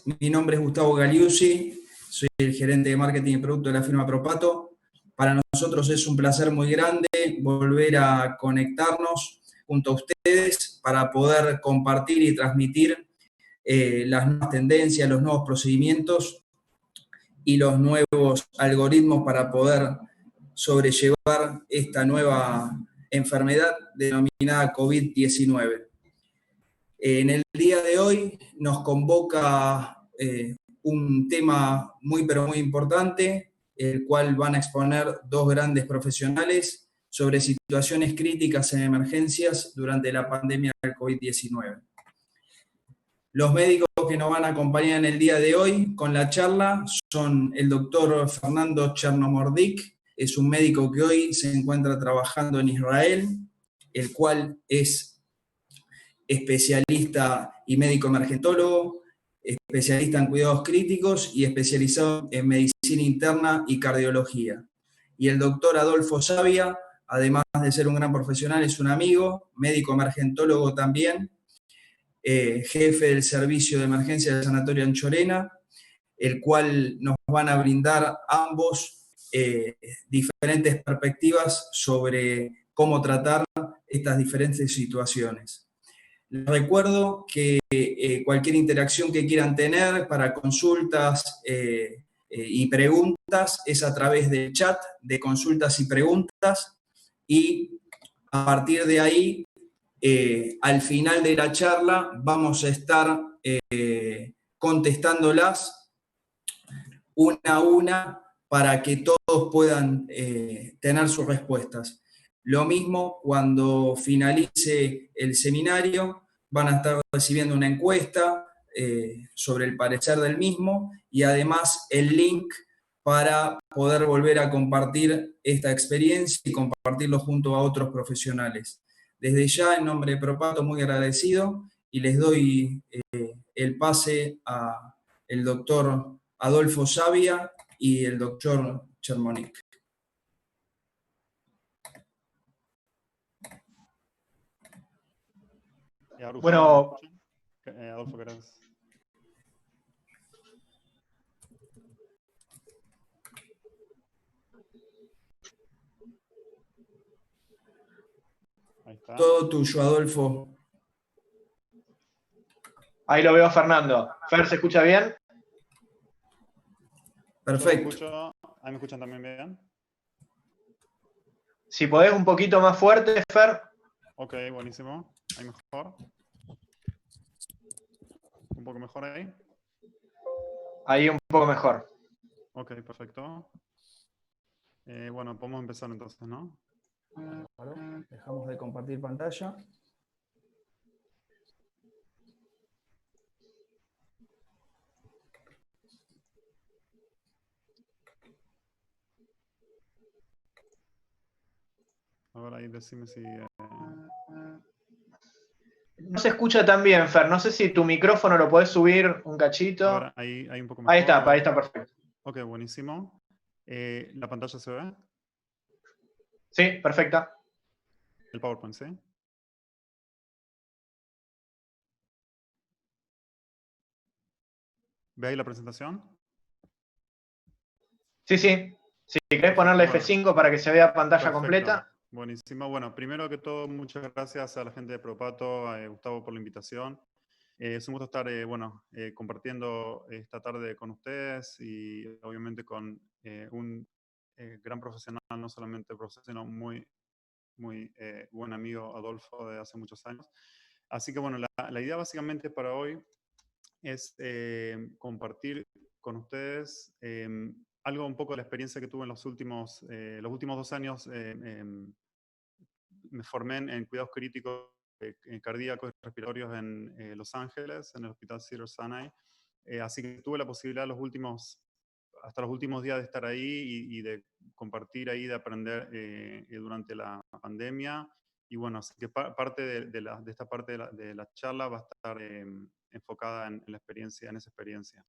Mi nombre es Gustavo Galiuzzi, soy el gerente de marketing y producto de la firma Propato. Para nosotros es un placer muy grande volver a conectarnos junto a ustedes para poder compartir y transmitir las nuevas tendencias, los nuevos procedimientos y los nuevos algoritmos para poder sobrellevar esta nueva enfermedad denominada COVID-19. En el día de hoy nos convoca un tema muy pero muy importante, el cual van a exponer dos grandes profesionales sobre situaciones críticas en emergencias durante la pandemia del COVID-19. Los médicos que nos van a acompañar en el día de hoy con la charla son el doctor Fernando Chernomordik, es un médico que hoy se encuentra trabajando en Israel, el cual es especialista y médico emergentólogo, especialista en cuidados críticos y especializado en medicina interna y cardiología. Y el doctor Adolfo Savia, además de ser un gran profesional, es un amigo, médico emergentólogo también, jefe del servicio de emergencia del Sanatorio Anchorena, el cual nos van a brindar ambos diferentes perspectivas sobre cómo tratar estas diferentes situaciones. Les recuerdo que cualquier interacción que quieran tener para consultas y preguntas es a través del chat de consultas y preguntas, y a partir de ahí, al final de la charla, vamos a estar contestándolas una a una para que todos puedan tener sus respuestas. Lo mismo cuando finalice el seminario, van a estar recibiendo una encuesta sobre el parecer del mismo y además el link para poder volver a compartir esta experiencia y compartirlo junto a otros profesionales. Desde ya, en nombre de Propato, muy agradecido y les doy el pase a el doctor Adolfo Savia y el doctor Chermonic. Bueno, Adolfo, gracias. Ahí está. Todo tuyo, Adolfo. Ahí lo veo a Fernando. Fer, ¿se escucha bien? Perfecto. Ahí me escuchan también bien. Si podés un poquito más fuerte, Fer. Ok, buenísimo. Ahí mejor. Un poco mejor ahí. Ahí un poco mejor. Ok, perfecto. Bueno, podemos empezar entonces, ¿no? Dejamos de compartir pantalla. Ahora ahí decime si... No se escucha tan bien, Fer. No sé si tu micrófono lo podés subir un cachito. Ahora ahí un poco mejor. Ahí está perfecto. Ok, buenísimo. ¿La pantalla se ve? Sí, perfecta. El PowerPoint, ¿sí? ¿Ve ahí la presentación? Sí. Si querés ponerle F5 para que se vea pantalla completa. Buenísimo. Bueno, primero que todo, muchas gracias a la gente de Propato, a Gustavo por la invitación. Es un gusto estar compartiendo esta tarde con ustedes y obviamente con un gran profesional, no solamente profesional, sino muy buen amigo, Adolfo, de hace muchos años. Así que bueno, la idea básicamente para hoy es compartir con ustedes algo un poco de la experiencia que tuve en los últimos 2 años. Me formé en cuidados críticos cardíacos y respiratorios en Los Ángeles, en el Hospital Cedars-Sinai. Así que tuve la posibilidad hasta los últimos días de estar ahí y de compartir ahí, de aprender durante la pandemia. Y bueno, así que parte de esta parte de la charla va a estar enfocada en la experiencia, en esa experiencia.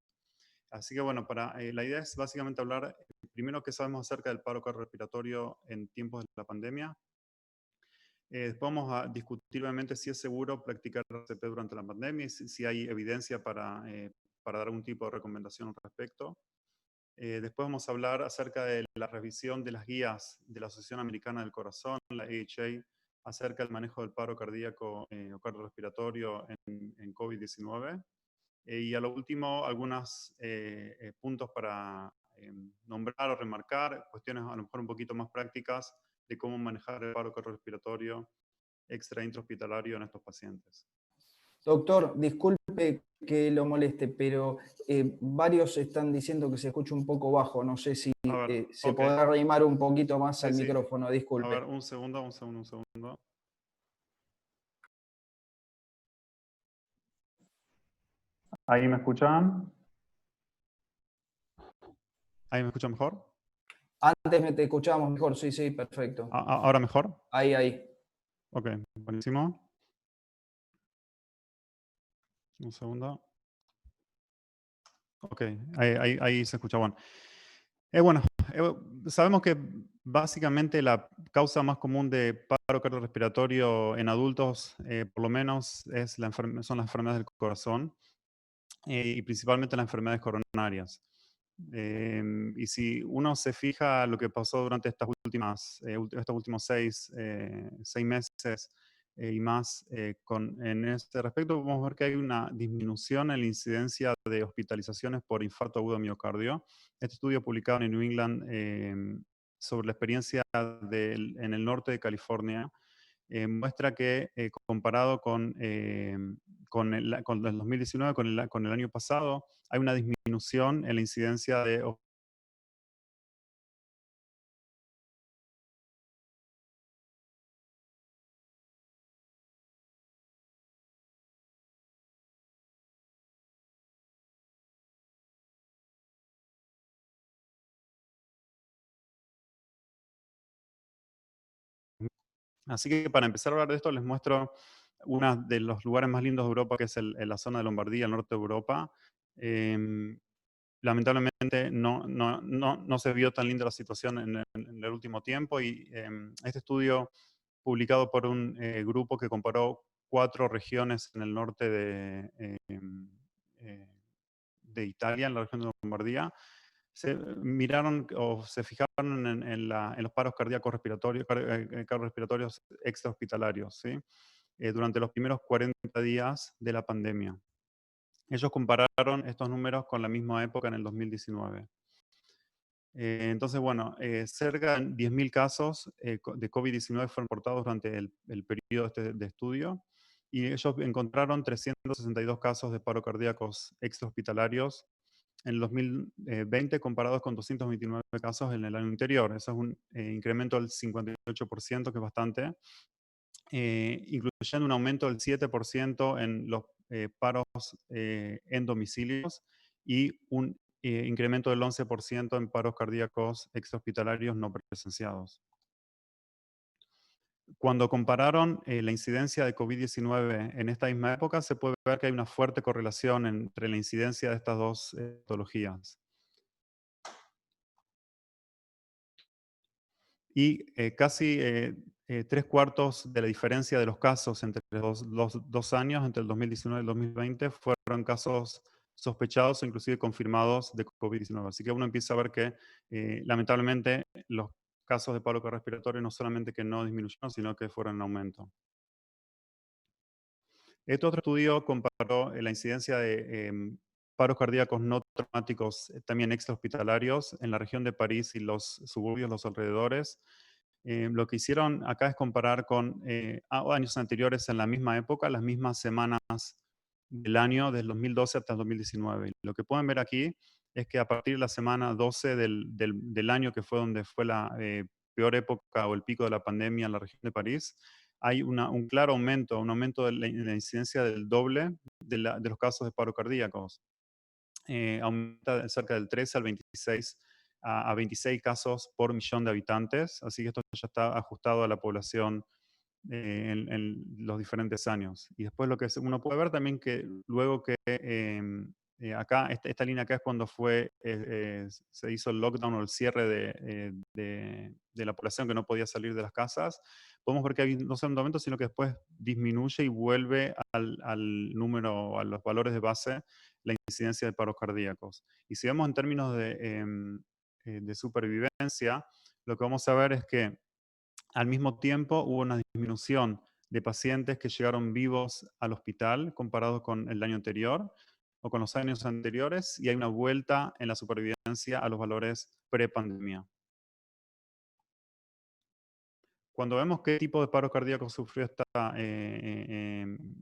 Así que bueno, la idea es básicamente hablar primero qué sabemos acerca del paro cardiorrespiratorio en tiempos de la pandemia. Después vamos a discutir obviamente si es seguro practicar RCP durante la pandemia y si hay evidencia para para dar algún tipo de recomendación al respecto. Después vamos a hablar acerca de la revisión de las guías de la Asociación Americana del Corazón, la AHA, acerca del manejo del paro cardíaco o cardiorrespiratorio en COVID-19. Y a lo último, algunos puntos para nombrar o remarcar, cuestiones a lo mejor un poquito más prácticas de cómo manejar el paro cardiorrespiratorio extra intrahospitalario en estos pacientes. Doctor, disculpe que lo moleste, pero varios están diciendo que se escucha un poco bajo. No sé si se podrá arrimar un poquito más al micrófono, disculpe. A ver, un segundo. ¿Ahí me escuchan? ¿Ahí me escuchan mejor? Antes te escuchábamos mejor, sí, perfecto. ¿Ahora mejor? Ahí. Ok, buenísimo. Un segundo. Ok, ahí se escucha bueno. Sabemos que básicamente la causa más común de paro cardiorrespiratorio en adultos, por lo menos, son las enfermedades del corazón y principalmente las enfermedades coronarias. Y si uno se fija lo que pasó durante estos últimos seis meses y más en este respecto, podemos ver que hay una disminución en la incidencia de hospitalizaciones por infarto agudo de miocardio. Este estudio publicado en New England sobre la experiencia en el norte de California muestra que comparado con el 2019, con el año pasado, hay una disminución en la incidencia de Así que para empezar a hablar de esto, les muestro uno de los lugares más lindos de Europa, que es la zona de Lombardía, el norte de Europa. Lamentablemente no se vio tan linda la situación en el último tiempo y este estudio publicado por un grupo que comparó 4 regiones en el norte de Italia, en la región de Lombardía, se miraron o se fijaron en los paros cardíacos cardiorrespiratorios extrahospitalarios, ¿sí? Durante los primeros 40 días de la pandemia. Ellos compararon estos números con la misma época en el 2019. Entonces, bueno, cerca de 10.000 casos de COVID-19 fueron reportados durante el periodo de estudio y ellos encontraron 362 casos de paro cardíacos extrahospitalarios en el 2020 comparados con 229 casos en el año anterior. Eso es un incremento del 58%, que es bastante, incluyendo un aumento del 7% en los paros en domicilios y un incremento del 11% en paros cardíacos extrahospitalarios no presenciados. Cuando compararon la incidencia de COVID-19 en esta misma época, se puede ver que hay una fuerte correlación entre la incidencia de estas dos patologías. Y casi 3/4 de la diferencia de los casos entre los dos años, entre el 2019 y el 2020, fueron casos sospechados o inclusive confirmados de COVID-19. Así que uno empieza a ver que lamentablemente los casos de paro cardiorrespiratorio no solamente que no disminuyeron, sino que fueron en aumento. Este otro estudio comparó la incidencia de paros cardíacos no traumáticos, también extrahospitalarios, en la región de París y los suburbios, los alrededores. Lo que hicieron acá es comparar con años anteriores en la misma época, las mismas semanas del año, del 2012 hasta el 2019. Lo que pueden ver aquí es que a partir de la semana 12 del año, que fue donde fue la peor época o el pico de la pandemia en la región de París, hay un claro aumento, un aumento de la incidencia del doble de los casos de paro cardíacos. Aumenta de cerca del 13 al 26 a 26 casos por millón de habitantes, así que esto ya está ajustado a la población en los diferentes años. Y después lo que uno puede ver también que luego que acá, esta línea acá es cuando se hizo el lockdown o el cierre de la población que no podía salir de las casas, podemos ver que hay no solo un aumento, sino que después disminuye y vuelve al número, a los valores de base la incidencia de paros cardíacos. Y si vemos en términos de supervivencia, lo que vamos a ver es que al mismo tiempo hubo una disminución de pacientes que llegaron vivos al hospital comparado con el año anterior o con los años anteriores, y hay una vuelta en la supervivencia a los valores pre-pandemia. Cuando vemos qué tipo de paro cardíaco sufrió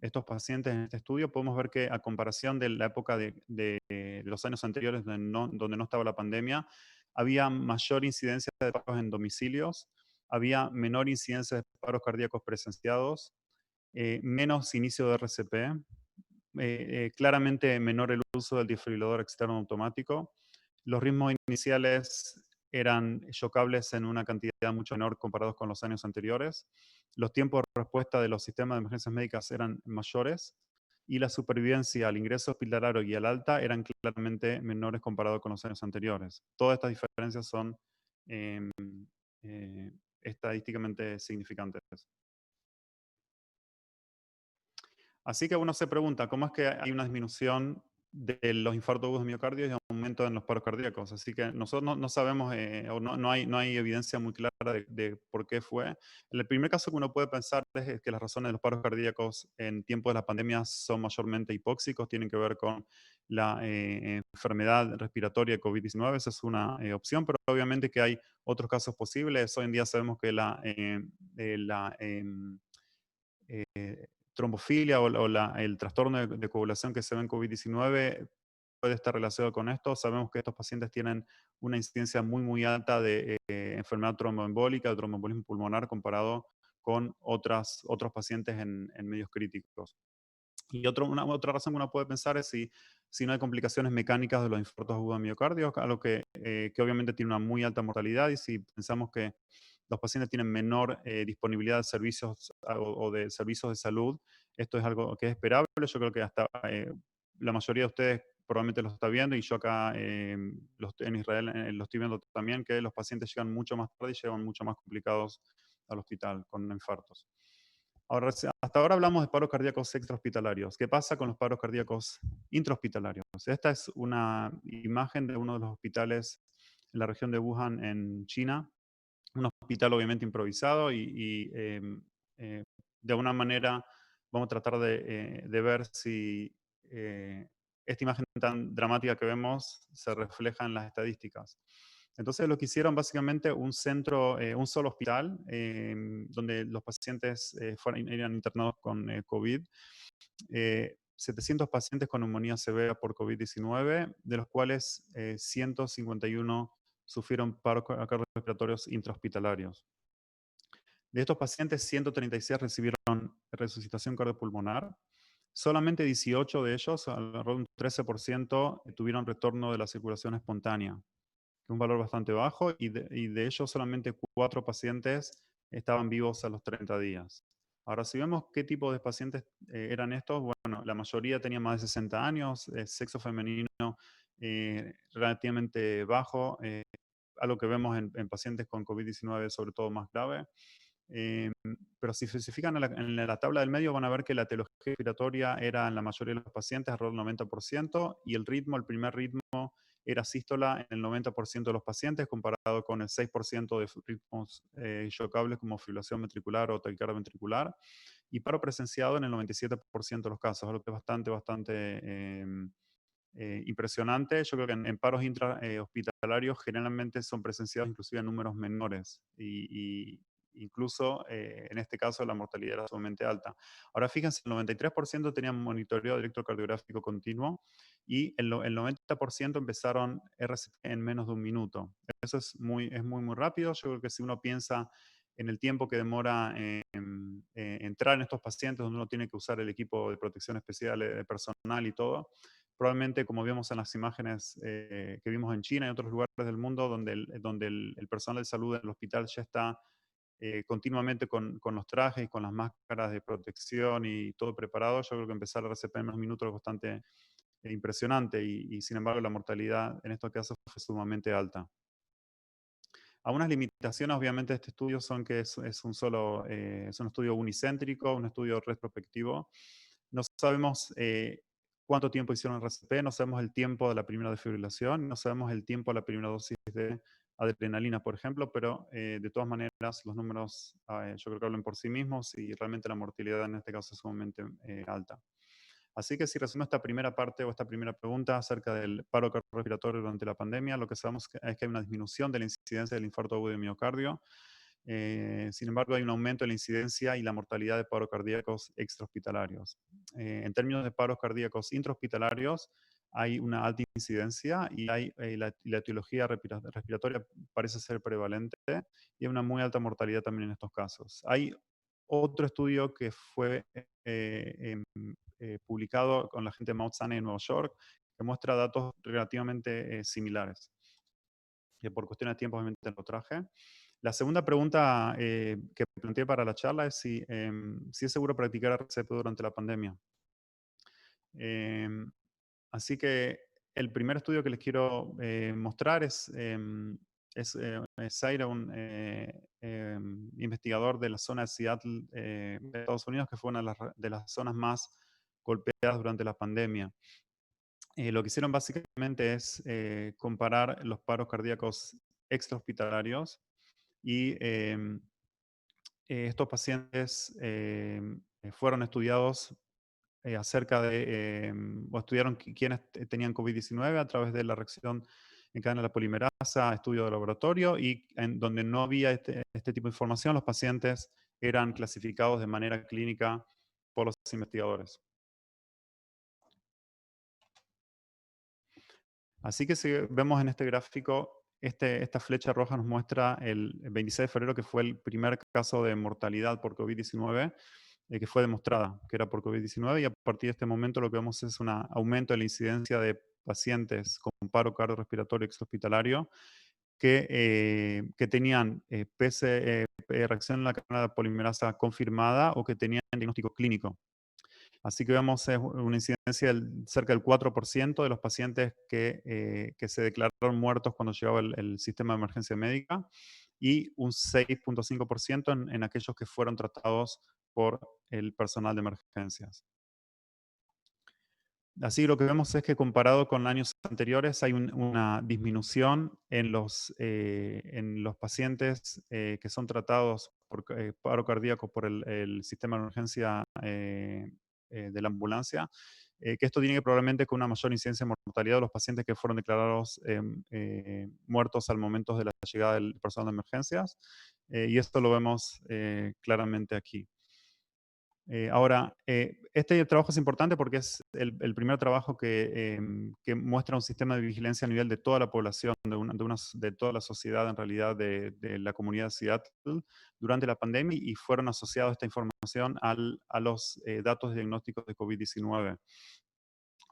estos pacientes en este estudio, podemos ver que a comparación de la época de los años anteriores donde no estaba la pandemia, había mayor incidencia de paros en domicilios, había menor incidencia de paros cardíacos presenciados, menos inicio de RCP, claramente menor el uso del desfibrilador externo automático. Los ritmos iniciales eran chocables en una cantidad mucho menor comparados con los años anteriores. Los tiempos de respuesta de los sistemas de emergencias médicas eran mayores y la supervivencia al ingreso hospitalario y al alta eran claramente menores comparados con los años anteriores. Todas estas diferencias son eh, estadísticamente significantes. Así que uno se pregunta, ¿cómo es que hay una disminución de los infartos agudos de miocardio y un aumento en los paros cardíacos? Así que nosotros no sabemos, o no hay evidencia muy clara de por qué fue. El primer caso que uno puede pensar es que las razones de los paros cardíacos en tiempos de la pandemia son mayormente hipóxicos, tienen que ver con la enfermedad respiratoria de COVID-19, esa es una opción, pero obviamente que hay otros casos posibles. Hoy en día sabemos que la trombofilia el trastorno de coagulación que se ve en COVID-19 puede estar relacionado con esto. Sabemos que estos pacientes tienen una incidencia muy alta de enfermedad tromboembólica, de tromboembolismo pulmonar, comparado con otros pacientes en medios críticos. Y otra razón que uno puede pensar es si no hay complicaciones mecánicas de los infartos agudos de miocardio, algo que obviamente tiene una muy alta mortalidad, y si pensamos que los pacientes tienen menor disponibilidad de servicios o de servicios de salud, esto es algo que es esperable. Yo creo que hasta la mayoría de ustedes probablemente lo está viendo, y yo acá en Israel lo estoy viendo también, que los pacientes llegan mucho más tarde y llegan mucho más complicados al hospital con infartos. Ahora, hasta ahora hablamos de paros cardíacos extrahospitalarios. ¿Qué pasa con los paros cardíacos intrahospitalarios? Esta es una imagen de uno de los hospitales en la región de Wuhan, en China. Un hospital obviamente improvisado y de alguna manera vamos a tratar de ver si esta imagen tan dramática que vemos se refleja en las estadísticas. Entonces lo que hicieron básicamente un solo hospital, donde los pacientes eran internados con COVID, 700 pacientes con neumonía severa por COVID-19, de los cuales 151 sufrieron paros cardiorrespiratorios intrahospitalarios. De estos pacientes, 136 recibieron resucitación cardiopulmonar. Solamente 18 de ellos, alrededor de un 13%, tuvieron retorno de la circulación espontánea, que es un valor bastante bajo, y de ellos solamente 4 pacientes estaban vivos a los 30 días. Ahora, si vemos qué tipo de pacientes eran estos, bueno, la mayoría tenían más de 60 años, sexo femenino relativamente bajo, algo que vemos en pacientes con COVID-19 sobre todo más grave. Pero si se fijan en la tabla del medio, van a ver que la etiología respiratoria era en la mayoría de los pacientes, alrededor del 90%, y el primer ritmo era sístola en el 90% de los pacientes, comparado con el 6% de ritmos chocables como fibrilación ventricular o taquicardia ventricular, y paro presenciado en el 97% de los casos, algo que es bastante impresionante. Yo creo que en paros intrahospitalarios generalmente son presenciados inclusive en números menores, y incluso en este caso la mortalidad era sumamente alta. Ahora fíjense, el 93% tenían monitoreo electrocardiográfico continuo, y el 90% empezaron RCP en menos de un minuto. Eso es muy rápido. Yo creo que si uno piensa en el tiempo que demora entrar en estos pacientes, donde uno tiene que usar el equipo de protección especial de personal y todo, probablemente, como vimos en las imágenes que vimos en China y en otros lugares del mundo, donde el personal de salud en el hospital ya está continuamente con los trajes y con las máscaras de protección y todo preparado, yo creo que empezar a RCP en unos minutos es bastante impresionante, y sin embargo la mortalidad en estos casos fue sumamente alta. Algunas limitaciones obviamente de este estudio son que es un estudio unicéntrico, un estudio retrospectivo. No sabemos cuánto tiempo hicieron el RCP, no sabemos el tiempo de la primera desfibrilación, no sabemos el tiempo de la primera dosis de adrenalina, por ejemplo, pero de todas maneras los números yo creo que hablan por sí mismos y realmente la mortalidad en este caso es sumamente alta. Así que si resumo esta primera parte o esta primera pregunta acerca del paro cardiorrespiratorio durante la pandemia, lo que sabemos es que hay una disminución de la incidencia del infarto agudo de miocardio. Sin embargo, hay un aumento de la incidencia y la mortalidad de paros cardíacos extrahospitalarios. En términos de paros cardíacos intrahospitalarios, hay una alta incidencia y la etiología respiratoria parece ser prevalente y hay una muy alta mortalidad también en estos casos. Hay otro estudio que fue publicado con la gente de Mount Sinai en Nueva York que muestra datos relativamente similares. Que por cuestiones de tiempo obviamente lo traje. La segunda pregunta que planteé para la charla es si es seguro practicar RCP durante la pandemia. Así que el primer estudio que les quiero mostrar es Zaire, un investigador de la zona de Seattle, de Estados Unidos, que fue una de las zonas más golpeadas durante la pandemia. Lo que hicieron básicamente es comparar los paros cardíacos extrahospitalarios y estos pacientes fueron estudiados acerca de, o estudiaron quiénes tenían COVID-19 a través de la reacción en cadena de la polimerasa, estudio de laboratorio, y en donde no había este tipo de información, los pacientes eran clasificados de manera clínica por los investigadores. Así que si vemos en este gráfico, esta flecha roja nos muestra el 26 de febrero, que fue el primer caso de mortalidad por COVID-19 que fue demostrada que era por COVID-19, y a partir de este momento lo que vemos es un aumento de la incidencia de pacientes con paro cardiorrespiratorio extrahospitalario que tenían reacción en la cadena de polimerasa confirmada o que tenían diagnóstico clínico. Así que vemos una incidencia cerca del 4% de los pacientes que se declararon muertos cuando llegaba el sistema de emergencia médica y un 6.5% en aquellos que fueron tratados por el personal de emergencias. Así lo que vemos es que comparado con años anteriores hay una disminución en los pacientes que son tratados por paro cardíaco por el sistema de emergencia de la ambulancia, que esto tiene que probablemente con una mayor incidencia de mortalidad de los pacientes que fueron declarados muertos al momento de la llegada del personal de emergencias, y esto lo vemos claramente aquí. Ahora, este trabajo es importante porque es el primer trabajo que muestra un sistema de vigilancia a nivel de toda la población, de toda la sociedad, en realidad, de la comunidad de Seattle durante la pandemia, y fueron asociados esta información a los datos diagnósticos de COVID-19.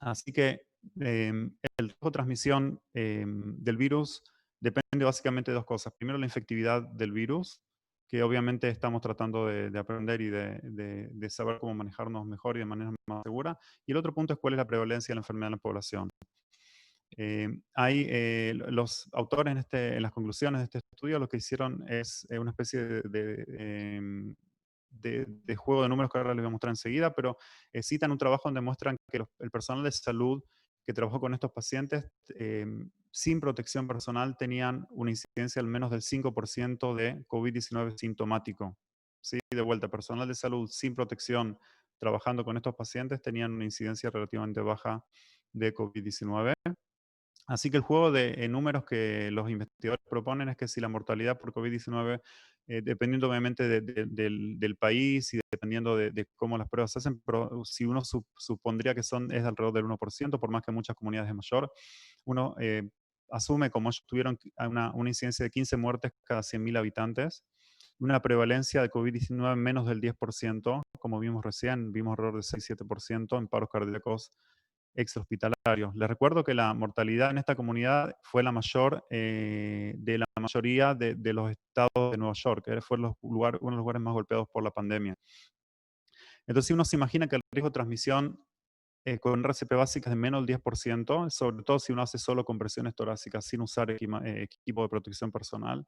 Así que el riesgo de transmisión del virus depende básicamente de dos cosas. Primero, la infectividad del virus, que obviamente estamos tratando de aprender y de saber cómo manejarnos mejor y de manera más segura. Y el otro punto es cuál es la prevalencia de la enfermedad en la población. Los autores en las conclusiones de este estudio lo que hicieron es una especie de juego de números que ahora les voy a mostrar enseguida, pero citan un trabajo donde muestran que el personal de salud que trabajó con estos pacientes sin protección personal tenían una incidencia al menos del 5% de COVID-19 sintomático. ¿Sí? De vuelta, personal de salud sin protección trabajando con estos pacientes tenían una incidencia relativamente baja de COVID-19. Así que el juego de números que los investigadores proponen es que si la mortalidad por COVID-19, dependiendo obviamente del país y dependiendo de cómo las pruebas se hacen, pero si uno supondría que es alrededor del 1%, por más que muchas comunidades es mayor, uno asume como ellos tuvieron una incidencia de 15 muertes cada 100.000 habitantes, una prevalencia de COVID-19 menos del 10%, como vimos recién, vimos alrededor de 6-7% en paros cardíacos extrahospitalarios. Les recuerdo que la mortalidad en esta comunidad fue la mayor de la mayoría de los estados de Nueva York, que fue uno de los lugares más golpeados por la pandemia. Entonces, si uno se imagina que el riesgo de transmisión con RCP básicas de menos del 10%, sobre todo si uno hace solo compresiones torácicas sin usar equipo de protección personal.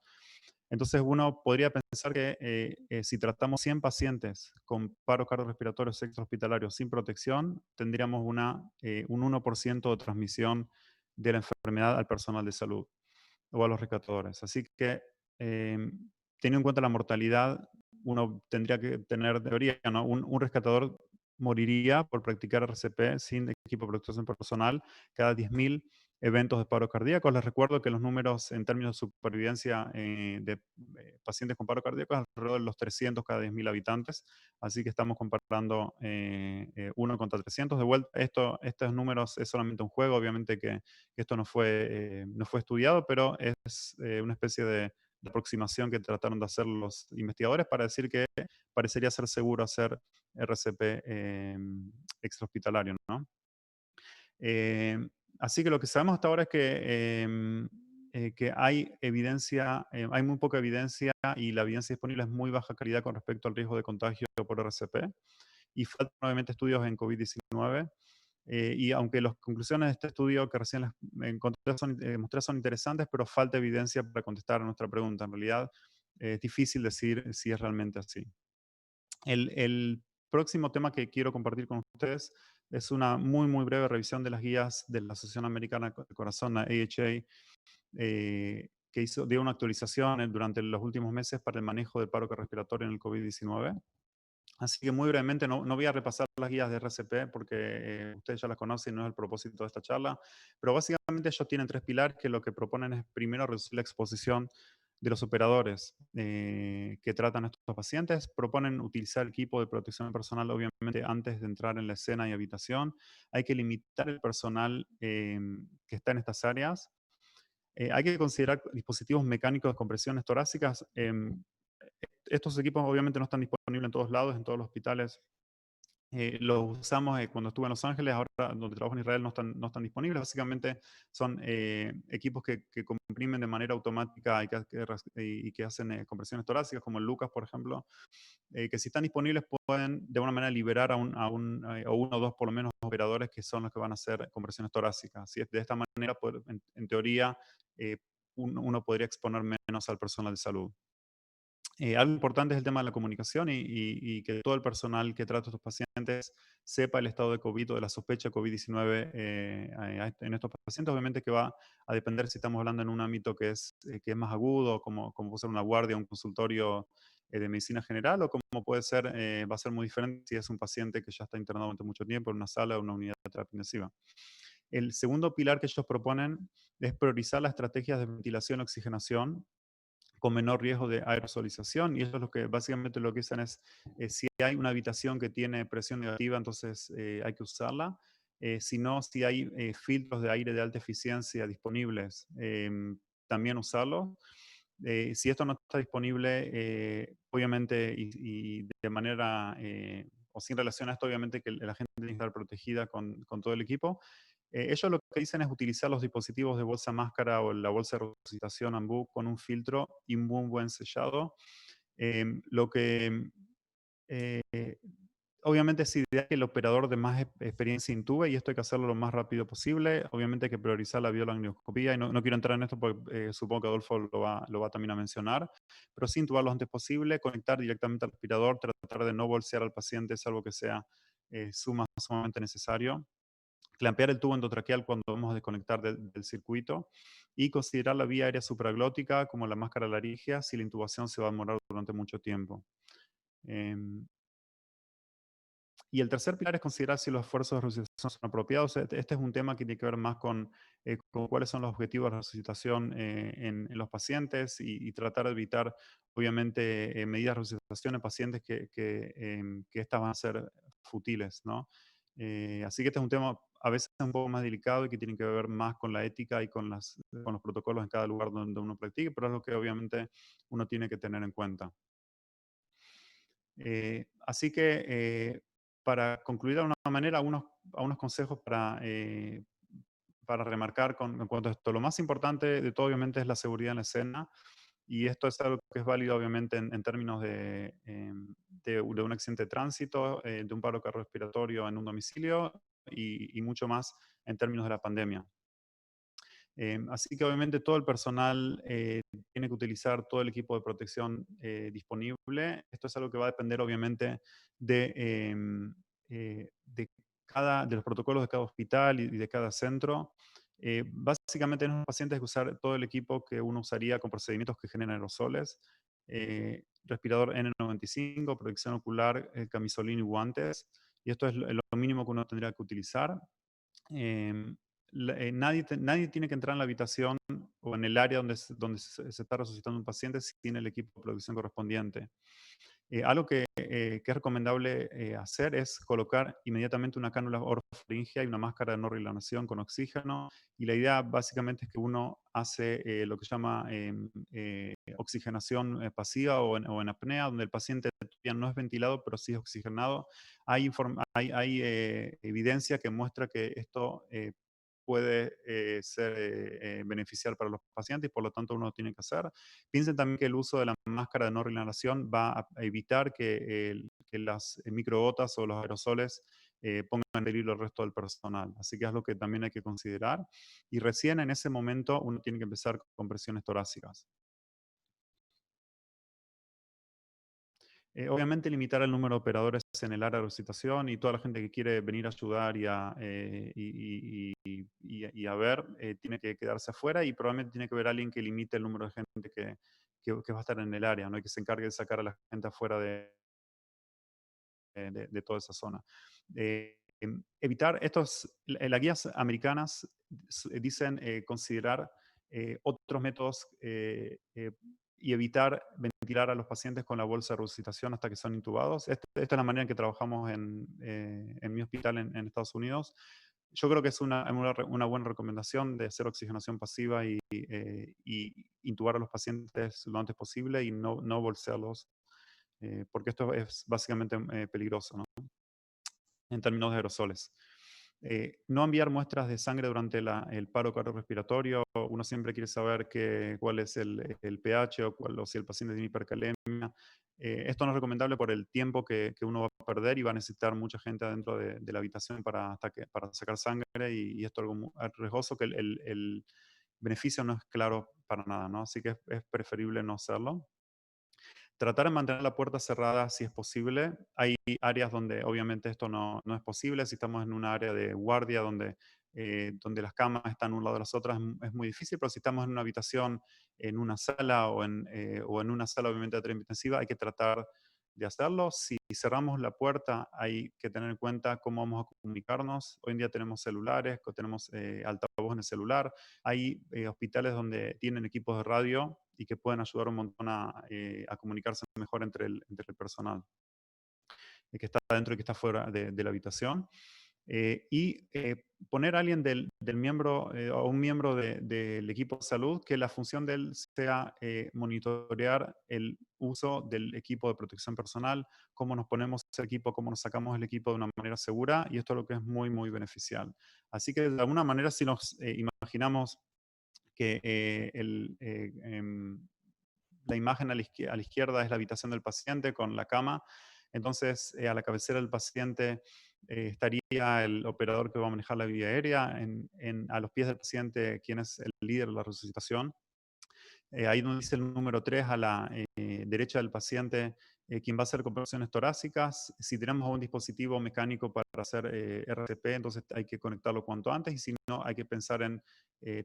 Entonces uno podría pensar que si tratamos 100 pacientes con paro cardiorrespiratorio extrahospitalario sin protección, tendríamos un 1% de transmisión de la enfermedad al personal de salud o a los rescatadores. Así que, teniendo en cuenta la mortalidad, uno tendría que tener, debería, ¿no? Un rescatador moriría por practicar RCP sin equipo de protección personal cada 10.000 eventos de paro cardíaco. Les recuerdo que los números en términos de supervivencia de pacientes con paro cardíaco es alrededor de los 300 cada 10.000 habitantes, así que estamos comparando 1 contra 300. De vuelta, estos números es solamente un juego, obviamente que esto no fue estudiado, pero es una especie de aproximación que trataron de hacer los investigadores para decir que parecería ser seguro hacer RCP extrahospitalario, ¿no? Así que lo que sabemos hasta ahora es que hay evidencia, hay muy poca evidencia y la evidencia disponible es muy baja calidad con respecto al riesgo de contagio por RCP. Y faltan nuevamente estudios en COVID-19. Y aunque las conclusiones de este estudio que recién les mostré son interesantes, pero falta evidencia para contestar a nuestra pregunta. En realidad es difícil decir si es realmente así. El próximo tema que quiero compartir con ustedes es una muy, muy breve revisión de las guías de la Asociación Americana de Corazón, la AHA, que dio una actualización durante los últimos meses para el manejo del paro respiratorio en el COVID-19. Así que muy brevemente, no voy a repasar las guías de RCP porque ustedes ya las conocen y no es el propósito de esta charla, pero básicamente ellos tienen 3 pilares que lo que proponen es primero reducir la exposición de los operadores que tratan a estos pacientes, proponen utilizar equipo de protección personal obviamente antes de entrar en la escena y habitación, hay que limitar el personal que está en estas áreas, hay que considerar dispositivos mecánicos de compresiones torácicas. Estos equipos obviamente no están disponibles en todos lados, en todos los hospitales. Los usamos cuando estuve en Los Ángeles, ahora donde trabajo en Israel no están disponibles. Básicamente son equipos que comprimen de manera automática y que hacen compresiones torácicas, como el Lucas, por ejemplo, que si están disponibles pueden de alguna manera liberar a uno o dos por lo menos operadores que son los que van a hacer compresiones torácicas. ¿Sí? De esta manera, en teoría, uno podría exponer menos al personal de salud. Algo importante es el tema de la comunicación y que todo el personal que trata a estos pacientes sepa el estado de COVID o de la sospecha de COVID-19 en estos pacientes. Obviamente que va a depender si estamos hablando en un ámbito que es más agudo, como puede ser una guardia, un consultorio de medicina general, o como puede ser, va a ser muy diferente si es un paciente que ya está internado durante mucho tiempo en una sala o una unidad de terapia intensiva. El segundo pilar que ellos proponen es priorizar las estrategias de ventilación y oxigenación con menor riesgo de aerosolización, y eso es lo que básicamente lo que dicen es, si hay una habitación que tiene presión negativa, entonces hay que usarla. Si no, si hay filtros de aire de alta eficiencia disponibles, también usarlos. Si esto no está disponible, obviamente, y de manera, o sin relación a esto, obviamente que la gente tiene que estar protegida con todo el equipo. Ellos lo que dicen es utilizar los dispositivos de bolsa máscara o la bolsa de resucitación AMBU con un filtro y un muy buen sellado. Lo que eh, obviamente es ideal que el operador de más experiencia intube y esto hay que hacerlo lo más rápido posible. Obviamente hay que priorizar la biolaringoscopía y no quiero entrar en esto porque supongo que Adolfo lo va también a mencionar, pero sí intubar lo antes posible, conectar directamente al respirador, tratar de no bolsear al paciente salvo que sea sumamente necesario, clampear el tubo endotraqueal cuando vamos a desconectar del circuito y considerar la vía aérea supraglótica como la máscara laríngea si la intubación se va a demorar durante mucho tiempo. Y el tercer pilar es considerar si los esfuerzos de resucitación son apropiados. Este es un tema que tiene que ver más con cuáles son los objetivos de resucitación en los pacientes y tratar de evitar, obviamente, medidas de resucitación en pacientes que estas van a ser futiles, ¿no? Así que este es un tema a veces un poco más delicado y que tiene que ver más con la ética y con los protocolos en cada lugar donde uno practique, pero es lo que obviamente uno tiene que tener en cuenta. Así que para concluir de alguna manera, unos consejos para remarcar en cuanto a esto. Lo más importante de todo, obviamente, es la seguridad en la escena. Y esto es algo que es válido, obviamente, en términos de un accidente de tránsito, de un paro cardiorrespiratorio en un domicilio, y mucho más en términos de la pandemia. Así que obviamente todo el personal tiene que utilizar todo el equipo de protección disponible. Esto es algo que va a depender obviamente de los protocolos de cada hospital y de cada centro. Básicamente en los pacientes hay que usar todo el equipo que uno usaría con procedimientos que generan aerosoles. Respirador N95, protección ocular, camisolín y guantes. Y esto es lo mínimo que uno tendría que utilizar. Nadie tiene que entrar en la habitación o en el área donde se está resucitando un paciente sin el equipo de protección correspondiente. Algo que es recomendable hacer es colocar inmediatamente una cánula orofaringea y una máscara de no relanación con oxígeno. Y la idea básicamente es que uno hace lo que se llama oxigenación pasiva o en apnea, donde el paciente todavía no es ventilado, pero sí es oxigenado. Hay evidencia que muestra que esto puede beneficiar para los pacientes y por lo tanto uno lo tiene que hacer. Piensen también que el uso de la máscara de no relanación va a evitar que las microgotas o los aerosoles pongan en peligro el resto del personal. Así que es lo que también hay que considerar. Y recién en ese momento uno tiene que empezar con presiones torácicas. Obviamente limitar el número de operadores en el área de resucitación y toda la gente que quiere venir a ayudar y a ver, tiene que quedarse afuera y probablemente tiene que haber alguien que limite el número de gente que va a estar en el área, ¿no? Y que se encargue de sacar a la gente afuera de toda esa zona. Evitar, las guías americanas dicen considerar otros métodos y evitar ventilar a los pacientes con la bolsa de resucitación hasta que son intubados. Esta es la manera en que trabajamos en mi hospital en Estados Unidos. Yo creo que es una buena recomendación de hacer oxigenación pasiva y intubar a los pacientes lo antes posible y no bolsearlos, porque esto es básicamente peligroso, ¿no? En términos de aerosoles. No enviar muestras de sangre durante el paro cardiorrespiratorio. Uno siempre quiere saber cuál es el pH o si el paciente tiene hipercalemia. Esto no es recomendable por el tiempo que uno va a perder y va a necesitar mucha gente adentro de la habitación para sacar sangre y esto es algo muy riesgoso que el beneficio no es claro para nada, ¿no? Así que es preferible no hacerlo. Tratar de mantener la puerta cerrada si es posible. Hay áreas donde obviamente esto no es posible. Si estamos en un área de guardia donde las camas están un lado de las otras, es muy difícil, pero si estamos en una habitación, en una sala o en una sala obviamente de terapia intensiva, hay que tratar de hacerlo. Si cerramos la puerta, hay que tener en cuenta cómo vamos a comunicarnos. Hoy en día tenemos celulares, tenemos altavoz en el celular. Hay hospitales donde tienen equipos de radio y que pueden ayudar un montón a comunicarse mejor entre el personal que está dentro y que está fuera de la habitación. Poner a alguien del miembro o un miembro del equipo de salud que la función de él sea monitorear el uso del equipo de protección personal, cómo nos ponemos ese equipo, cómo nos sacamos el equipo de una manera segura, y esto es lo que es muy, muy beneficial. Así que de alguna manera, si nos imaginamos que la imagen a la izquierda es la habitación del paciente con la cama. Entonces, a la cabecera del paciente estaría el operador que va a manejar la vía aérea. A los pies del paciente, quien es el líder de la resucitación. Ahí donde dice el número 3, a la derecha del paciente, quien va a hacer compresiones torácicas. Si tenemos un dispositivo mecánico para hacer RCP, entonces hay que conectarlo cuanto antes, y si no, hay que pensar en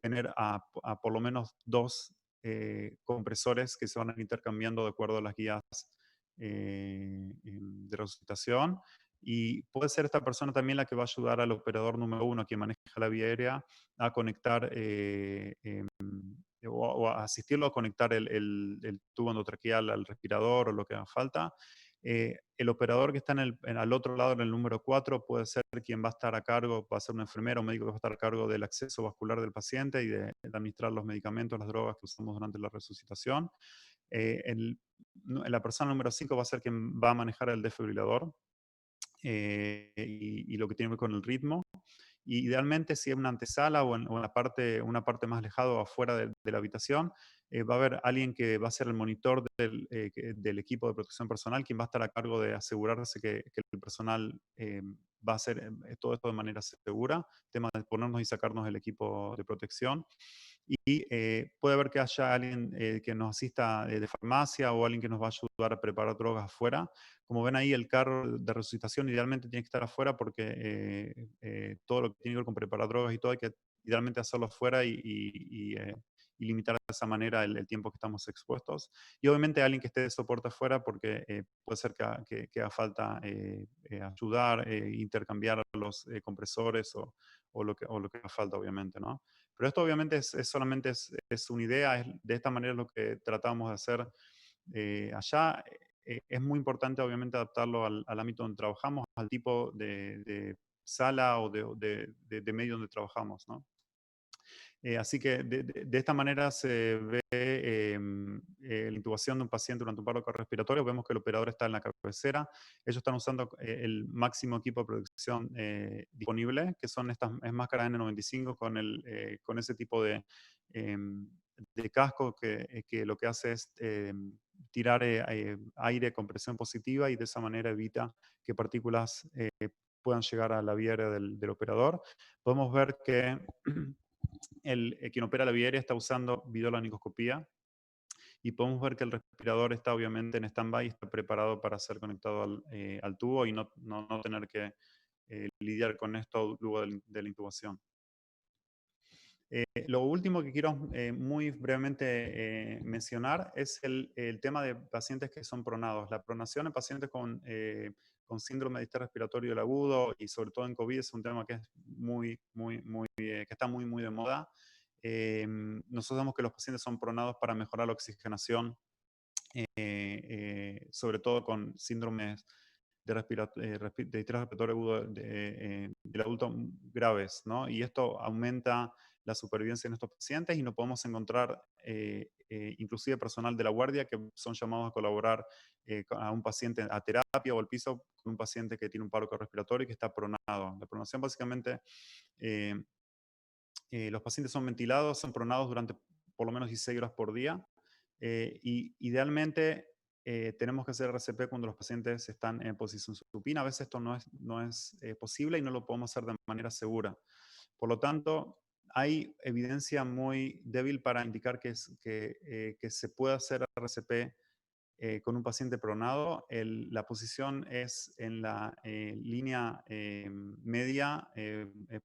tener a por lo menos 2 compresores que se van a ir intercambiando de acuerdo a las guías de resucitación. Y puede ser esta persona también la que va a ayudar al operador número 1, quien maneja la vía aérea, a conectar o a asistirlo a conectar el tubo endotraqueal al respirador o lo que haga falta. El operador que está al otro lado, en el número 4, puede ser quien va a estar a cargo, va a ser un enfermero o médico que va a estar a cargo del acceso vascular del paciente y de administrar los medicamentos, las drogas que usamos durante la resucitación. La persona número 5 va a ser quien va a manejar el desfibrilador y lo que tiene que ver con el ritmo. Y idealmente, si es una antesala o en una parte más alejada o afuera de la habitación, va a haber alguien que va a ser el monitor del equipo de protección personal, quien va a estar a cargo de asegurarse que el personal va a hacer todo esto de manera segura, tema de ponernos y sacarnos el equipo de protección. Y puede haber que haya alguien que nos asista de farmacia o alguien que nos va a ayudar a preparar drogas afuera. Como ven ahí, el carro de resucitación idealmente tiene que estar afuera porque todo lo que tiene que ver con preparar drogas y todo hay que idealmente hacerlo afuera y limitar de esa manera el tiempo que estamos expuestos. Y obviamente alguien que esté de soporte afuera porque puede ser que haga falta ayudar, intercambiar los compresores o lo que haga falta, obviamente, ¿no? Pero esto obviamente solamente es una idea, de esta manera es lo que tratamos de hacer allá. Es muy importante obviamente adaptarlo al ámbito donde trabajamos, al tipo de sala o de medio donde trabajamos, ¿no? Así que de esta manera se ve la intubación de un paciente durante un paro cardiorrespiratorio. Vemos que el operador está en la cabecera. Ellos están usando el máximo equipo de protección disponible, que son estas máscaras N95 con ese tipo de casco que lo que hace es tirar aire con presión positiva y de esa manera evita que partículas puedan llegar a la vía aérea del operador. Podemos ver que quien opera la vía aérea está usando videolaringoscopía y podemos ver que el respirador está obviamente en stand-by y está preparado para ser conectado al tubo y no tener que lidiar con esto luego de la intubación. Lo último que quiero muy brevemente mencionar es el tema de pacientes que son pronados. La pronación en pacientes con síndrome de distrés respiratorio del agudo y sobre todo en COVID es un tema que es que está muy de moda. Nosotros sabemos que los pacientes son pronados para mejorar la oxigenación, sobre todo con síndromes de distrés respiratorio agudo del adulto graves, ¿no? Y esto aumenta la supervivencia en estos pacientes y no podemos encontrar inclusive personal de la guardia que son llamados a colaborar a un paciente a terapia o al piso con un paciente que tiene un paro cardiorrespiratorio y que está pronado. La pronación básicamente, los pacientes son ventilados, son pronados durante por lo menos 16 horas por día y idealmente tenemos que hacer RCP cuando los pacientes están en posición supina. A veces esto no es posible y no lo podemos hacer de manera segura. Por lo tanto, hay evidencia muy débil para indicar que se puede hacer RCP con un paciente pronado. La posición es en la línea media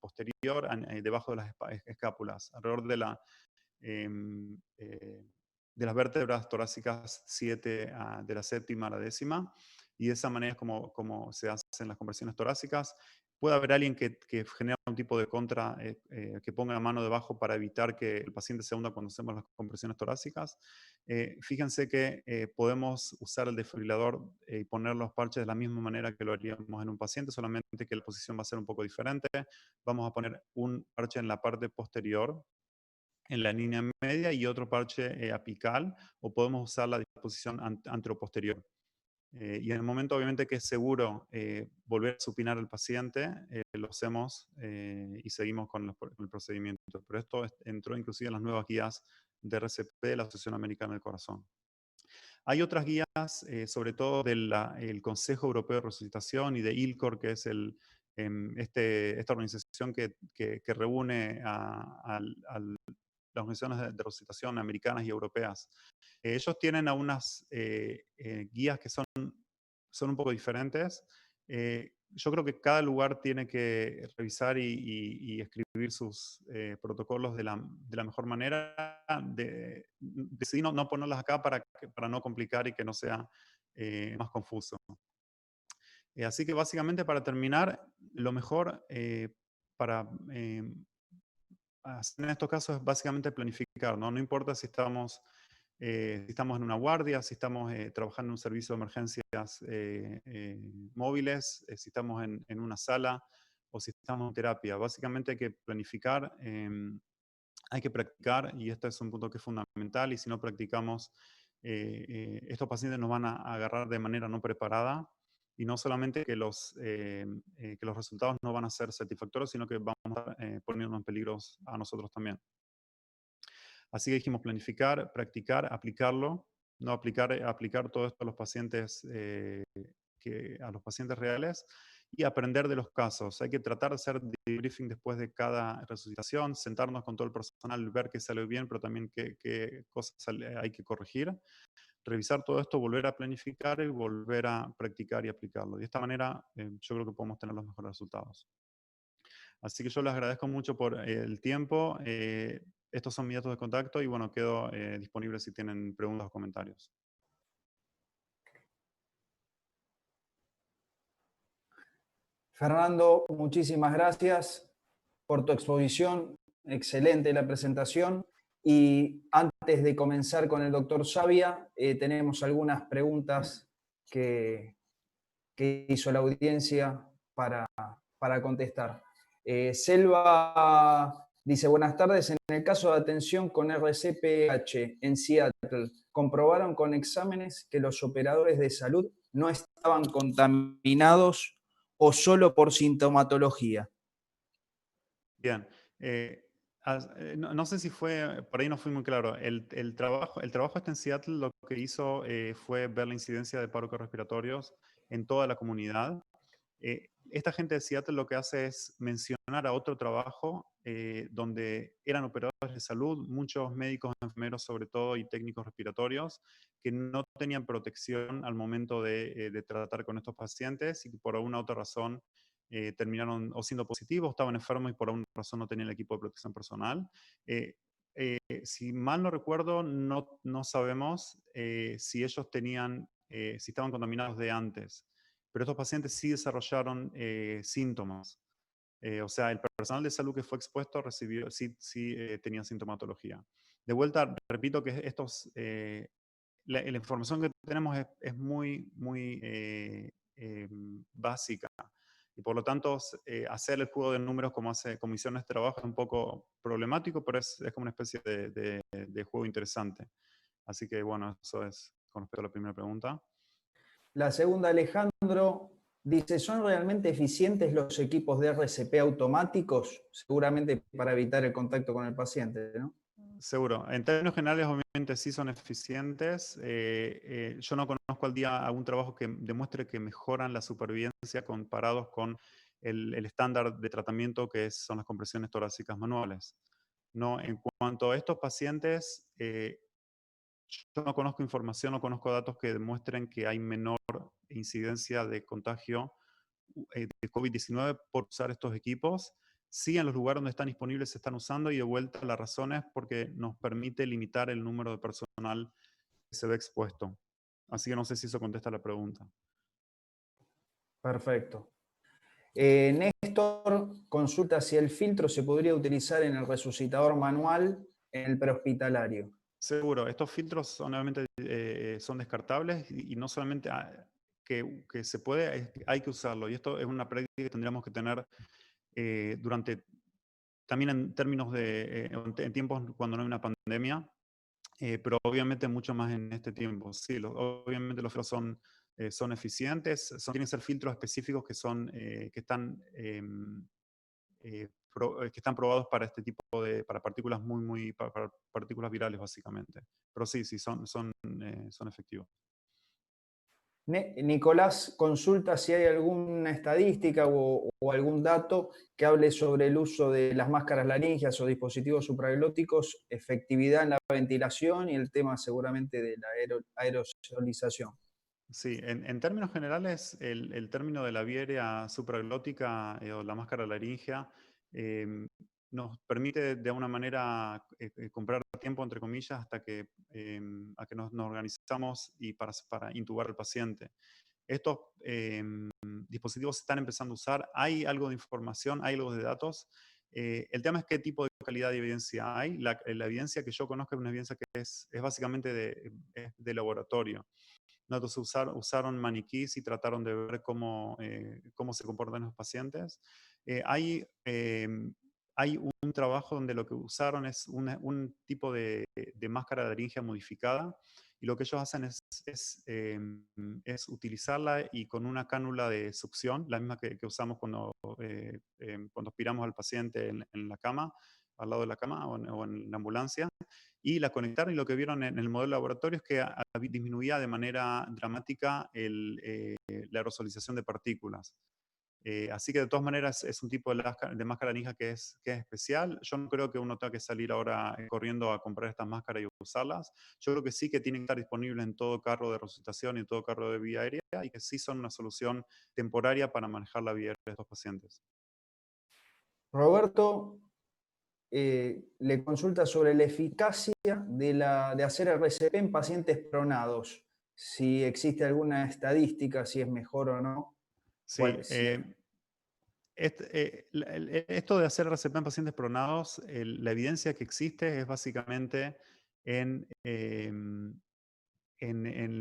posterior, debajo de las escápulas, alrededor de las vértebras torácicas 7 de la séptima a la décima, y de esa manera es como se hacen las conversiones torácicas. Puede haber alguien que genera un tipo de contra, que ponga la mano debajo para evitar que el paciente se hunda cuando hacemos las compresiones torácicas. Fíjense que podemos usar el desfibrilador y poner los parches de la misma manera que lo haríamos en un paciente, solamente que la posición va a ser un poco diferente. Vamos a poner un parche en la parte posterior, en la línea media, y otro parche apical, o podemos usar la disposición anteroposterior. Y en el momento obviamente que es seguro volver a supinar al paciente, lo hacemos y seguimos con el procedimiento. Pero esto entró inclusive en las nuevas guías de RCP de la Asociación Americana del Corazón. Hay otras guías, sobre todo del Consejo Europeo de Resucitación y de ILCOR, que es esta organización que reúne a las organizaciones de resucitación americanas y europeas. Ellos tienen unas guías que son un poco diferentes. Yo creo que cada lugar tiene que revisar y escribir sus protocolos de la mejor manera. Decidí no ponerlas acá para no complicar y que no sea más confuso. Así que básicamente, para terminar, lo mejor para hacer en estos casos es básicamente planificar, ¿no? No importa si estamos en una guardia, si estamos trabajando en un servicio de emergencias móviles, si estamos en una sala o si estamos en terapia. Básicamente hay que planificar, hay que practicar, y este es un punto que es fundamental, y si no practicamos, estos pacientes nos van a agarrar de manera no preparada, y no solamente que los resultados no van a ser satisfactorios, sino que vamos a estar poniéndonos en peligro a nosotros también. Así que dijimos planificar, practicar, aplicarlo, no aplicar todo esto a los pacientes, a los pacientes reales, y aprender de los casos. Hay que tratar de hacer debriefing después de cada resucitación, sentarnos con todo el personal, ver qué salió bien, pero también qué cosas hay que corregir, revisar todo esto, volver a planificar y volver a practicar y aplicarlo. De esta manera, yo creo que podemos tener los mejores resultados. Así que yo les agradezco mucho por el tiempo. Estos son mis datos de contacto y bueno, quedo disponible si tienen preguntas o comentarios. Fernando, muchísimas gracias por tu exposición. Excelente la presentación. Y antes de comenzar con el doctor Savia, tenemos algunas preguntas que hizo la audiencia para contestar. Selva dice, buenas tardes, en el caso de atención con RCPH en Seattle, ¿comprobaron con exámenes que los operadores de salud no estaban contaminados o solo por sintomatología? Bien. No sé si fue, por ahí no fui muy claro. El trabajo este en Seattle lo que hizo fue ver la incidencia de paro respiratorios en toda la comunidad. Esta gente de Seattle lo que hace es mencionar a otro trabajo donde eran operadores de salud, muchos médicos, enfermeros sobre todo y técnicos respiratorios que no tenían protección al momento de tratar con estos pacientes y que por alguna otra razón terminaron o siendo positivos, estaban enfermos y por alguna razón no tenían el equipo de protección personal. Si mal no recuerdo, no sabemos si ellos tenían, si estaban contaminados de antes, pero estos pacientes sí desarrollaron síntomas. O sea, el personal de salud que fue expuesto sí tenía sintomatología. De vuelta, repito que la información que tenemos es muy básica. Y por lo tanto, hacer el juego de números como hace comisiones de trabajo es un poco problemático, pero es como una especie de juego interesante. Así que bueno, eso es con respecto a la primera pregunta. La segunda, Alejandro, dice, ¿son realmente eficientes los equipos de RCP automáticos? Seguramente para evitar el contacto con el paciente, ¿no? Seguro. En términos generales, obviamente sí son eficientes. Yo no conozco al día algún trabajo que demuestre que mejoran la supervivencia comparados con el estándar de tratamiento que son las compresiones torácicas manuales. No, en cuanto a estos pacientes, yo no conozco información, no conozco datos que demuestren que hay menor incidencia de contagio de COVID-19 por usar estos equipos. Sí, en los lugares donde están disponibles se están usando y de vuelta la razón es porque nos permite limitar el número de personal que se ve expuesto. Así que no sé si eso contesta la pregunta. Perfecto. Néstor consulta si el filtro se podría utilizar en el resucitador manual en el prehospitalario. Seguro, estos filtros obviamente son descartables y no solamente que se puede, hay que usarlo. Y esto es una práctica que tendríamos que tener también en términos en tiempos cuando no hay una pandemia, pero obviamente mucho más en este tiempo. Sí, obviamente los filtros son eficientes, tienen que ser filtros específicos que están probados para este tipo para partículas para partículas virales básicamente. Pero sí, son efectivos. Nicolás consulta si hay alguna estadística o algún dato que hable sobre el uso de las máscaras laringeas o dispositivos supraglóticos, efectividad en la ventilación y el tema seguramente de la aerosolización. Sí, en términos generales, el término de la vía supraglótica o la máscara laringea nos permite de alguna manera comprar tiempo, entre comillas, hasta que nos organizamos y para intubar al paciente. Estos dispositivos se están empezando a usar, hay algo de información, hay algo de datos. El tema es qué tipo de calidad de evidencia hay. La evidencia que yo conozco es una evidencia que es básicamente de laboratorio. Nosotros usaron maniquís y trataron de ver cómo se comportan los pacientes. Hay un trabajo donde lo que usaron es un tipo de máscara laringea modificada y lo que ellos hacen es utilizarla y con una cánula de succión, la misma que usamos cuando aspiramos al paciente en la cama, al lado de la cama o en la ambulancia, y la conectaron y lo que vieron en el modelo de laboratorio es que disminuía de manera dramática la aerosolización de partículas. Así que de todas maneras es un tipo de máscara ninja que es especial. Yo no creo que uno tenga que salir ahora corriendo a comprar estas máscaras y usarlas. Yo creo que sí que tienen que estar disponibles en todo carro de resucitación y en todo carro de vía aérea, y que sí son una solución temporaria para manejar la vía aérea de estos pacientes. Roberto le consulta sobre la eficacia de hacer RCP en pacientes pronados. Si existe alguna estadística, si es mejor o no. Sí, esto de hacer RCP en pacientes pronados, la evidencia que existe es básicamente en, en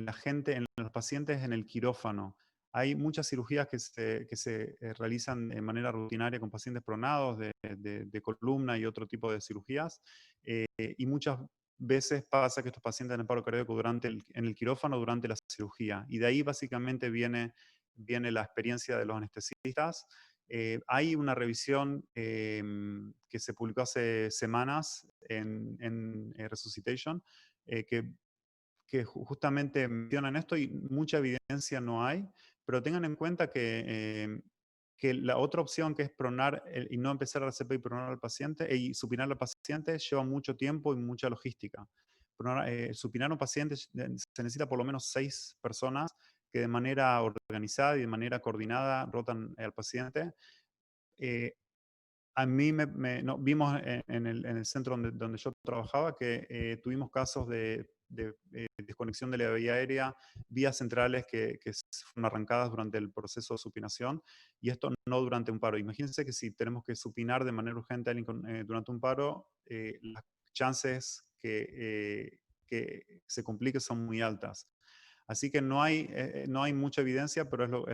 la gente, en los pacientes en el quirófano. Hay muchas cirugías que se realizan de manera rutinaria con pacientes pronados de columna y otro tipo de cirugías, y muchas veces pasa que estos pacientes en paro cardíaco en el quirófano durante la cirugía, y de ahí básicamente viene la experiencia de los anestesistas. Hay una revisión que se publicó hace semanas en Resuscitation, que justamente mencionan esto, y mucha evidencia no hay, pero tengan en cuenta que la otra opción, que es pronar y no empezar a RCP y pronar al paciente y supinar al paciente, lleva mucho tiempo y mucha logística. Supinar a un paciente se necesita por lo menos 6 personas que de manera organizada y de manera coordinada rotan al paciente. A mí no, vimos en el centro donde yo trabajaba que tuvimos casos de desconexión de la vía aérea, vías centrales que fueron arrancadas durante el proceso de supinación, y esto no durante un paro. Imagínense que si tenemos que supinar de manera urgente a alguien durante un paro, las chances que se complique son muy altas. Así que no hay mucha evidencia, pero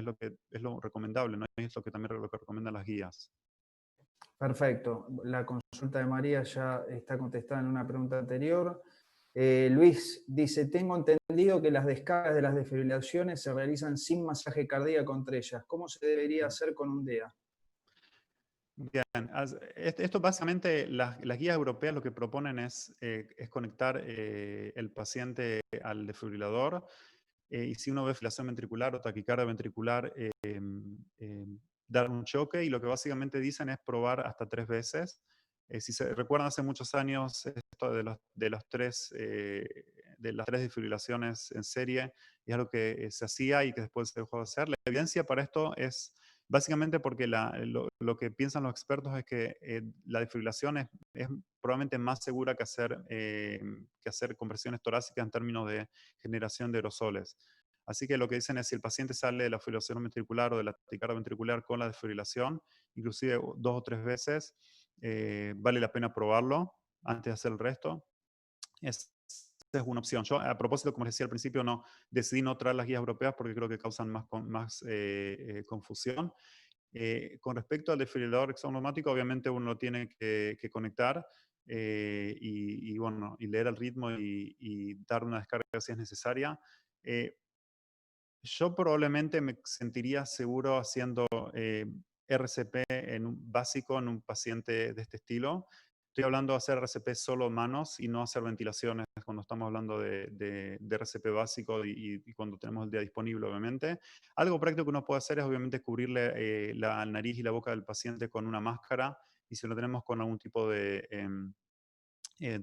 es lo recomendable, ¿no? Es lo que también lo que recomiendan las guías. Perfecto. La consulta de María ya está contestada en una pregunta anterior. Luis dice, tengo entendido que las descargas de las desfibrilaciones se realizan sin masaje cardíaco entre ellas. ¿Cómo se debería hacer con un DEA? Bien, esto básicamente las guías europeas lo que proponen es conectar el paciente al desfibrilador, y si uno ve fibrilación ventricular o taquicardia ventricular, dar un choque, y lo que básicamente dicen es probar hasta 3 veces. Si se recuerdan, hace muchos años esto de las tres desfibrilaciones en serie es algo que se hacía y que después se dejó de hacer. La evidencia para esto es básicamente porque lo que piensan los expertos es que la desfibrilación es probablemente más segura que hacer compresiones torácicas en términos de generación de aerosoles. Así que lo que dicen es, si el paciente sale de la fibrilación ventricular o de la taquicardia ventricular con la desfibrilación, inclusive 2 o 3 veces, vale la pena probarlo antes de hacer el resto. Esa es una opción. Yo, a propósito, como les decía al principio, decidí no traer las guías europeas porque creo que causan más confusión. Con respecto al desfibrilador extraumático, obviamente uno lo tiene que conectar bueno, y leer el ritmo y dar una descarga si es necesaria. Yo probablemente me sentiría seguro haciendo RCP básico en un paciente de este estilo. Estoy hablando de hacer RCP solo manos y no hacer ventilaciones cuando estamos hablando de RCP básico y cuando tenemos el día disponible, obviamente. Algo práctico que uno puede hacer es obviamente cubrirle la nariz y la boca del paciente con una máscara, y si lo tenemos con algún tipo de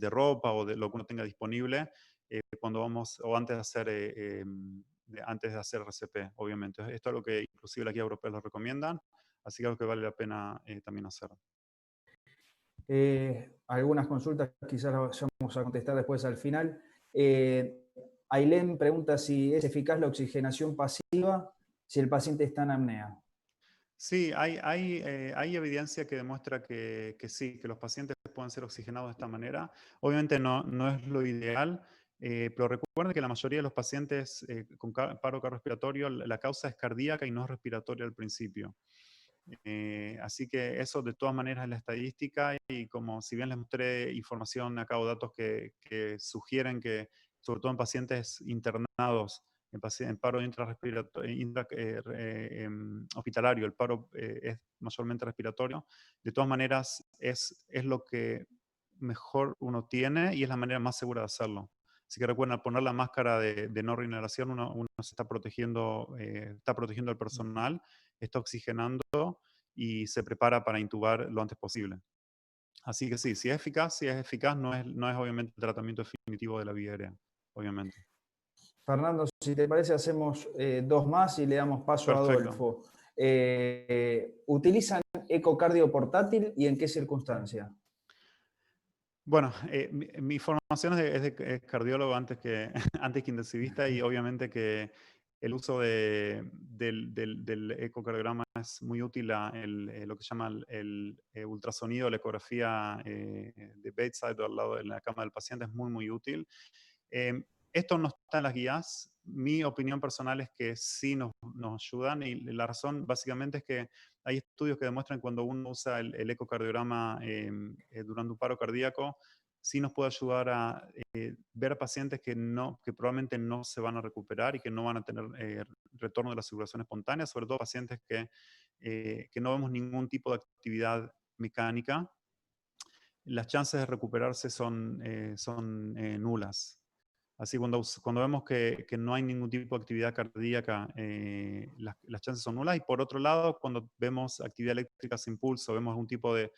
ropa o de lo que uno tenga disponible, cuando vamos, o antes de hacer RCP, obviamente. Esto es lo que inclusive las guías europeas lo recomiendan, así que es algo que vale la pena también hacer. Algunas consultas quizás las vamos a contestar después al final. Ailén pregunta si es eficaz la oxigenación pasiva si el paciente está en apnea. Sí, hay evidencia que demuestra que sí, que los pacientes pueden ser oxigenados de esta manera. Obviamente no es lo ideal, pero recuerden que la mayoría de los pacientes con paro cardiorrespiratorio, la causa es cardíaca y no es respiratoria al principio. Así que eso de todas maneras es la estadística, y como si bien les mostré información acá o datos que sugieren que, sobre todo en pacientes internados, en paro hospitalario, el paro es mayormente respiratorio, de todas maneras es lo que mejor uno tiene y es la manera más segura de hacerlo. Así que recuerden, al poner la máscara de no reinhalación, uno se está protegiendo al personal, está oxigenando y se prepara para intubar lo antes posible. Así que sí, si es eficaz, no es obviamente el tratamiento definitivo de la vía aérea, obviamente. Fernando, si te parece, hacemos dos más y le damos paso a Perfecto. Adolfo. ¿Utilizan ecocardio portátil y en qué circunstancia? Bueno, mi formación es cardiólogo antes que, antes que intensivista, y obviamente que el uso del ecocardiograma es muy útil, lo que se llama el ultrasonido, la ecografía de bedside o al lado de la cama del paciente es muy, muy útil. Esto no está en las guías. Mi opinión personal es que sí nos ayudan, y la razón básicamente es que hay estudios que demuestran que cuando uno usa el ecocardiograma durante un paro cardíaco, sí nos puede ayudar a ver pacientes que probablemente no se van a recuperar y que no van a tener retorno de la circulación espontánea, sobre todo pacientes que no vemos ningún tipo de actividad mecánica. Las chances de recuperarse son nulas. Así, cuando vemos que no hay ningún tipo de actividad cardíaca, las chances son nulas. Y por otro lado, cuando vemos actividad eléctrica sin pulso, vemos algún tipo de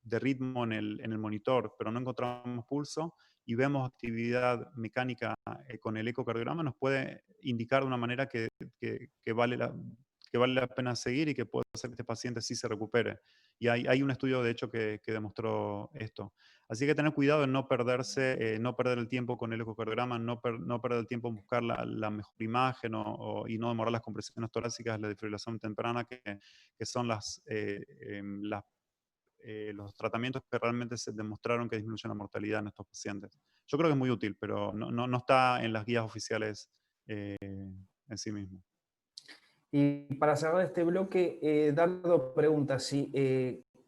ritmo en el monitor, pero no encontramos pulso, y vemos actividad mecánica con el ecocardiograma, nos puede indicar de una manera que vale la pena seguir y que puede hacer que este paciente sí se recupere. Y hay un estudio, de hecho, que demostró esto. Así que tener cuidado en no perderse, no perder el tiempo con el ecocardiograma, no perder el tiempo en buscar la mejor imagen y no demorar las compresiones torácicas, la desfibrilación temprana, que son los tratamientos que realmente se demostraron que disminuyen la mortalidad en estos pacientes. Yo creo que es muy útil, pero no está en las guías oficiales en sí mismo. Y para cerrar este bloque, Dardo pregunta si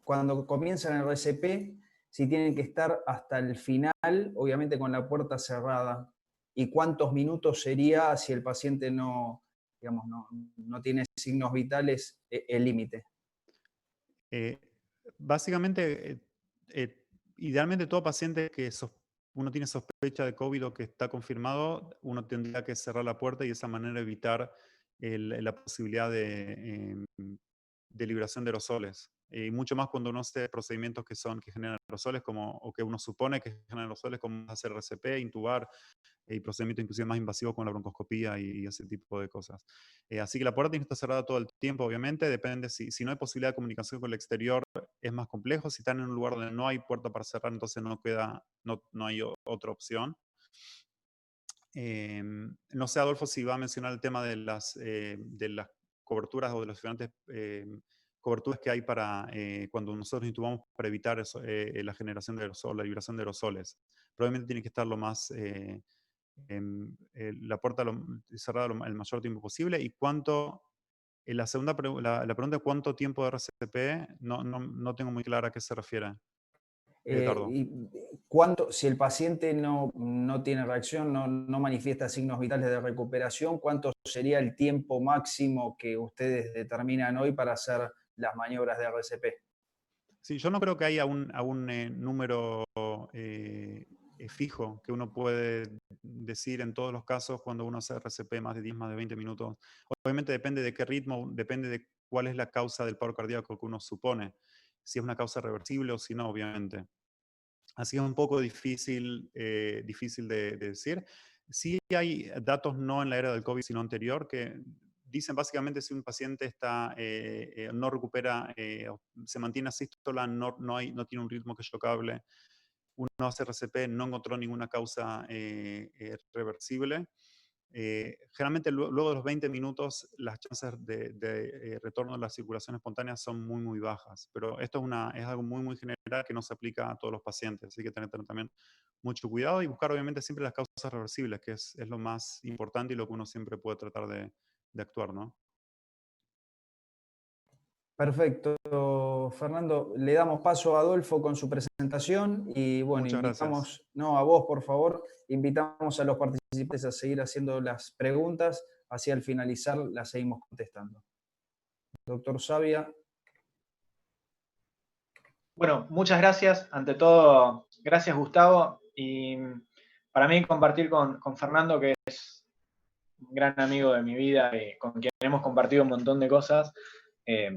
cuando comienzan el RCP, si tienen que estar hasta el final, obviamente con la puerta cerrada, y cuántos minutos sería si el paciente digamos, no tiene signos vitales, el límite. Básicamente, idealmente todo paciente que uno tiene sospecha de COVID o que está confirmado, uno tendría que cerrar la puerta y de esa manera evitar la posibilidad de liberación de aerosoles. Y mucho más cuando uno hace procedimientos que generan aerosoles, o que uno supone que generan aerosoles, como hacer RCP, intubar, y procedimientos inclusive más invasivos como la broncoscopía y ese tipo de cosas. Así que la puerta tiene que estar cerrada todo el tiempo, obviamente. Depende si no hay posibilidad de comunicación con el exterior, es más complejo. Si están en un lugar donde no hay puerta para cerrar, entonces no hay otra opción. No sé, Adolfo, si va a mencionar el tema de las coberturas o de las diferentes coberturas que hay para cuando nosotros intubamos para evitar la generación de aerosoles, la liberación de aerosoles. Probablemente tiene que estar la puerta cerrada el mayor tiempo posible. Y la segunda la pregunta es cuánto tiempo de RCP, no tengo muy clara a qué se refiere. Dardo. Y si el paciente no tiene reacción, no manifiesta signos vitales de recuperación, ¿cuánto sería el tiempo máximo que ustedes determinan hoy para hacer las maniobras de RCP? Sí, yo no creo que haya un número fijo que uno puede decir en todos los casos cuando uno hace RCP más de 10, más de 20 minutos. Obviamente depende de qué ritmo, depende de cuál es la causa del paro cardíaco que uno supone, si es una causa reversible o si no, obviamente. Así es un poco difícil de decir. Sí hay datos no en la era del COVID, sino anterior, que dicen básicamente si un paciente no recupera, se mantiene asístola, no tiene un ritmo que es chocable, uno hace RCP, no encontró ninguna causa reversible. Generalmente luego de los 20 minutos las chances de retorno a la circulación espontánea son muy, muy bajas. Pero esto es algo muy, muy general que no se aplica a todos los pacientes. Así que tener también mucho cuidado y buscar obviamente siempre las causas reversibles, que es lo más importante y lo que uno siempre puede tratar de actuar, ¿no? Perfecto, Fernando. Le damos paso a Adolfo con su presentación y bueno, Muchas gracias. invitamos, no, a vos por favor, invitamos a los participantes a seguir haciendo las preguntas, así al finalizar las seguimos contestando. Doctor Savia. Bueno, muchas gracias. Ante todo, gracias Gustavo. Y para mí compartir con Fernando, que es gran amigo de mi vida y con quien hemos compartido un montón de cosas.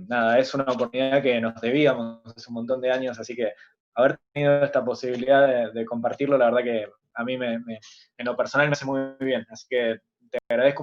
Nada, es una oportunidad que nos debíamos hace un montón de años, así que haber tenido esta posibilidad de compartirlo, la verdad que a mí en lo personal me hace muy bien, así que te agradezco